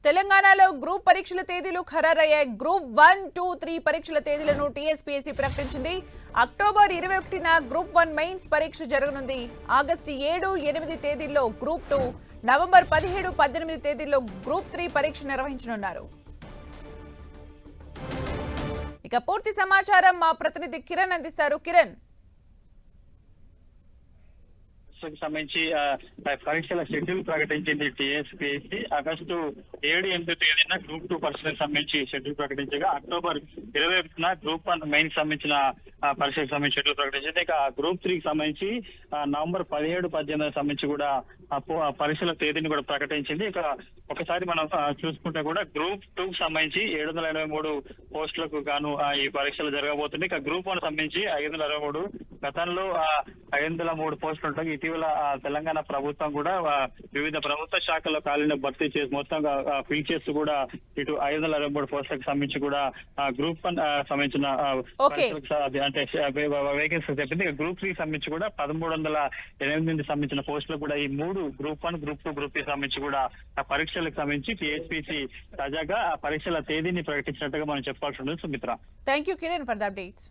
తెలంగాణలో గ్రూప్ పరీక్షల తేదీలు ఖరారయ్యాయి. గ్రూప్ 1, 2, 3 పరీక్షల తేదీలను టీఎస్పీఎస్సీ ప్రకటించింది. అక్టోబర్ 21న గ్రూప్ 1 మెయిన్స్ పరీక్ష జరగనుంది. ఆగస్టు 7, 8 తేదీల్లో గ్రూప్ 2, నవంబర్ 17, 18 తేదీల్లో గ్రూప్ 3 పరీక్ష నిర్వహించనున్నారు. ఇక పూర్తి సమాచారం మా ప్రతినిధి కిరణ్ అందిస్తారు. కిరణ్, సంబంధించి పరీక్షల షెడ్యూల్ ప్రకటించింది టీఎస్పీఎస్సీ. ఆగస్టు 7, 8 తేదీన గ్రూప్ 2 పరీక్షలకు సంబంధించి షెడ్యూల్ ప్రకటించగా అక్టోబర్ 21న గ్రూప్ 1 మెయిన్ సంబంధించిన పరీక్షలకు సంబంధించి షెడ్యూల్ ప్రకటించింది. ఇక గ్రూప్ 3కి సంబంధించి నవంబర్ 17, 18 సంబంధించి కూడా పరీక్షల తేదీని కూడా ప్రకటించింది. ఇక ఒకసారి మనం చూసుకుంటే కూడా గ్రూప్ 2కి సంబంధించి 783 పోస్టులకు గాను ఈ పరీక్షలు జరగబోతుంది. ఇక గ్రూప్ 1 సంబంధించి 523, గతంలో 503 పోస్టులు ఉంటాయి. ఇటీవల తెలంగాణ ప్రభుత్వం కూడా వివిధ ప్రభుత్వ శాఖల్లో ఖాళీని భర్తీ చేసి మొత్తంగా ఫిల్ చేస్తూ కూడా ఇటు 523 పోస్టులకు సంబంధించి కూడా గ్రూప్ 1 సంబంధించిన అంటే వేకెన్సీ చెప్పింది. గ్రూప్ 3 సంబంధించి కూడా 1308 సంబంధించిన పోస్టులకు కూడా ఈ 3 గ్రూప్ 1, గ్రూప్ 2, గ్రూప్ 3 సంబంధించి కూడా పరీక్షలకు సంబంధించి టీఎస్పీసీ తాజాగా పరీక్షల తేదీని ప్రకటించినట్టుగా మనం చెప్పాల్సి ఉంటుంది. Sumitra, thank you Kiran for the updates.